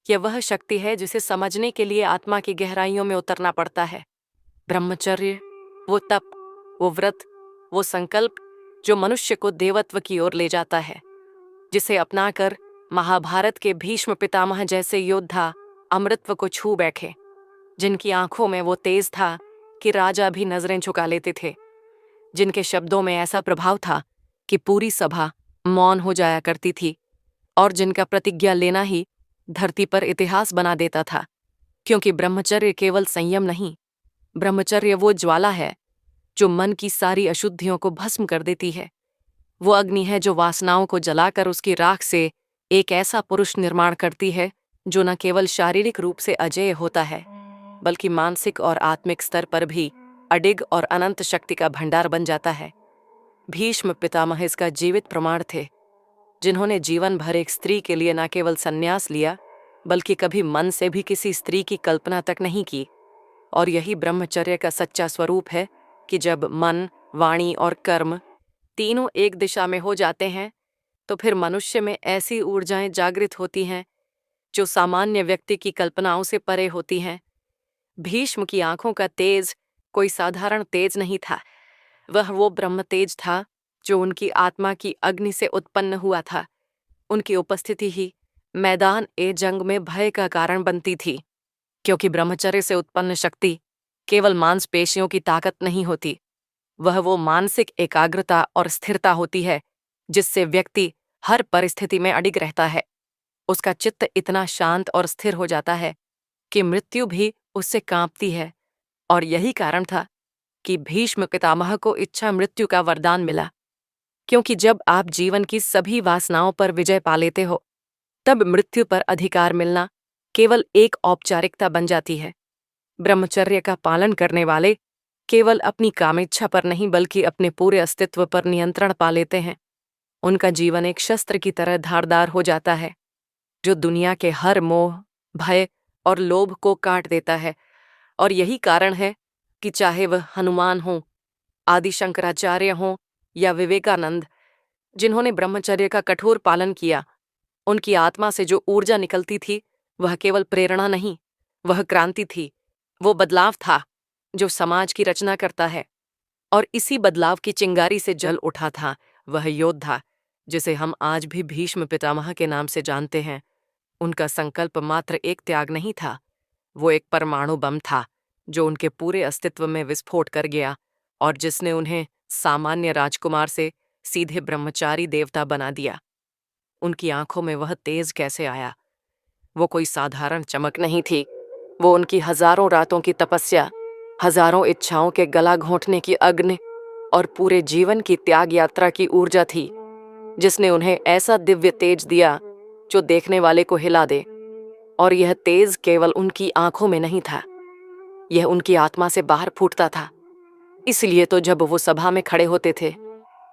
यह वह शक्ति है जिसे समझने के लिए आत्मा की गहराइयों में उतरना पड़ता है। ब्रह्मचर्य, वो तप, वो व्रत, वो संकल्प जो मनुष्य को देवत्व की ओर ले जाता है, जिसे अपनाकर महाभारत के भीष्म पितामह जैसे योद्धा अमृतत्व को छू बैठे, जिनकी आंखों में वो तेज था कि राजा भी नजरें झुका लेते थे, जिनके शब्दों में ऐसा प्रभाव था कि पूरी सभा मौन हो जाया करती थी, और जिनका प्रतिज्ञा लेना ही धरती पर इतिहास बना देता था। क्योंकि ब्रह्मचर्य केवल संयम नहीं, ब्रह्मचर्य वो ज्वाला है जो मन की सारी अशुद्धियों को भस्म कर देती है। वो अग्नि है जो वासनाओं को जलाकर उसकी राख से एक ऐसा पुरुष निर्माण करती है जो न केवल शारीरिक रूप से अजेय होता है, बल्कि मानसिक और आत्मिक स्तर पर भी अडिग और अनंत शक्ति का भंडार बन जाता है। भीष्म पितामह इसका जीवित प्रमाण थे, जिन्होंने जीवन भर एक स्त्री के लिए न केवल संन्यास लिया, बल्कि कभी मन से भी किसी स्त्री की कल्पना तक नहीं की। और यही ब्रह्मचर्य का सच्चा स्वरूप है कि जब मन, वाणी और कर्म तीनों एक दिशा में हो जाते हैं, तो फिर मनुष्य में ऐसी ऊर्जाएं जागृत होती हैं जो सामान्य व्यक्ति की कल्पनाओं से परे होती हैं। भीष्म की आंखों का तेज कोई साधारण तेज नहीं था, वह वो ब्रह्म तेज था जो उनकी आत्मा की अग्नि से उत्पन्न हुआ था। उनकी उपस्थिति ही मैदान ए जंग में भय का कारण बनती थी, क्योंकि ब्रह्मचर्य से उत्पन्न शक्ति केवल मांसपेशियों की ताकत नहीं होती, वह वो मानसिक एकाग्रता और स्थिरता होती है जिससे व्यक्ति हर परिस्थिति में अडिग रहता है। उसका चित्त इतना शांत और स्थिर हो जाता है कि मृत्यु भी उससे कांपती है। और यही कारण था कि भीष्म पितामह को इच्छा मृत्यु का वरदान मिला, क्योंकि जब आप जीवन की सभी वासनाओं पर विजय पा लेते हो, तब मृत्यु पर अधिकार मिलना केवल एक औपचारिकता बन जाती है। ब्रह्मचर्य का पालन करने वाले केवल अपनी कामेच्छा पर नहीं, बल्कि अपने पूरे अस्तित्व पर नियंत्रण पा लेते हैं। उनका जीवन एक शस्त्र की तरह धारदार हो जाता है, जो दुनिया के हर मोह, भय और लोभ को काट देता है। और यही कारण है कि चाहे वह हनुमान हों, आदि शंकराचार्य हों या विवेकानंद, जिन्होंने ब्रह्मचर्य का कठोर पालन किया, उनकी आत्मा से जो ऊर्जा निकलती थी वह केवल प्रेरणा नहीं, वह क्रांति थी। वो बदलाव था जो समाज की रचना करता है। और इसी बदलाव की चिंगारी से जल उठा था वह योद्धा जिसे हम आज भी भीष्म पितामह के नाम से जानते हैं। उनका संकल्प मात्र एक त्याग नहीं था, वो एक परमाणु बम था जो उनके पूरे अस्तित्व में विस्फोट कर गया, और जिसने उन्हें सामान्य राजकुमार से सीधे ब्रह्मचारी देवता बना दिया। उनकी आंखों में वह तेज कैसे आया? वो कोई साधारण चमक नहीं थी, वो उनकी हजारों रातों की तपस्या, हजारों इच्छाओं के गला घोंटने की अग्नि और पूरे जीवन की त्याग यात्रा की ऊर्जा थी, जिसने उन्हें ऐसा दिव्य तेज दिया जो देखने वाले को हिला दे। और यह तेज केवल उनकी आंखों में नहीं था, यह उनकी आत्मा से बाहर फूटता था। इसलिए तो जब वो सभा में खड़े होते थे,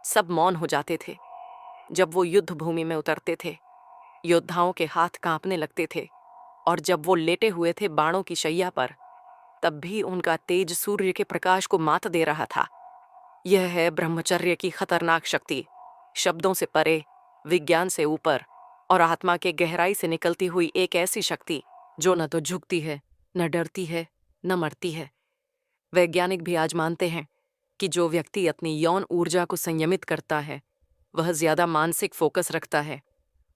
सब मौन हो जाते थे। जब वो युद्ध भूमि में उतरते थे, योद्धाओं के हाथ कांपने लगते थे। और जब वो लेटे हुए थे बाणों की शैया पर, तब भी उनका तेज सूर्य के प्रकाश को मात दे रहा था। यह है ब्रह्मचर्य की खतरनाक शक्ति, शब्दों से परे, विज्ञान से ऊपर, और आत्मा के गहराई से निकलती हुई एक ऐसी शक्ति जो न तो झुकती है, न डरती है, न मरती है। वैज्ञानिक भी आज मानते हैं कि जो व्यक्ति अपनी यौन ऊर्जा को संयमित करता है, वह ज्यादा मानसिक फोकस रखता है।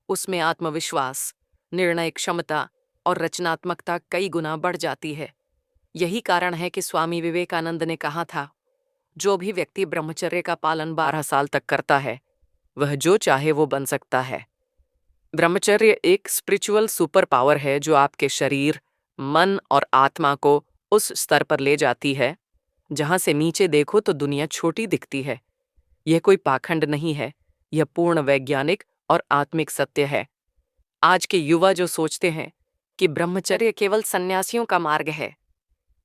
उसमें आत्मविश्वास, निर्णय क्षमता और रचनात्मकता कई गुना बढ़ जाती है। यही कारण है कि स्वामी विवेकानंद ने कहा था, जो भी व्यक्ति ब्रह्मचर्य का पालन 12 साल तक करता है, वह जो चाहे वो बन सकता है। ब्रह्मचर्य एक स्पिरिचुअल सुपर पावर है जो आपके शरीर, मन और आत्मा को उस स्तर पर ले जाती है जहां से नीचे देखो तो दुनिया छोटी दिखती है। यह कोई पाखंड नहीं है, यह पूर्ण वैज्ञानिक और आत्मिक सत्य है। आज के युवा जो सोचते हैं कि ब्रह्मचर्य केवल सन्यासियों का मार्ग है,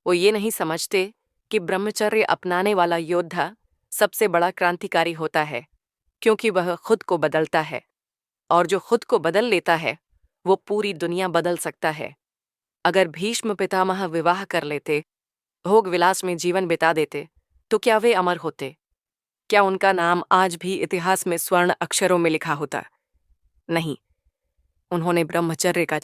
वो ये नहीं समझते कि ब्रह्मचर्य अपनाने वाला योद्धा सबसे बड़ा क्रांतिकारी होता है, क्योंकि वह खुद को बदलता है। और जो खुद को बदल लेता है, वो पूरी दुनिया बदल सकता है। अगर भीष्म पितामह विवाह कर लेते, भोग विलास में जीवन बिता देते, तो क्या वे अमर होते? क्या उनका नाम आज भी इतिहास में स्वर्ण अक्षरों में लिखा होता? नहीं, उन्होंने ब्रह्मचर्य का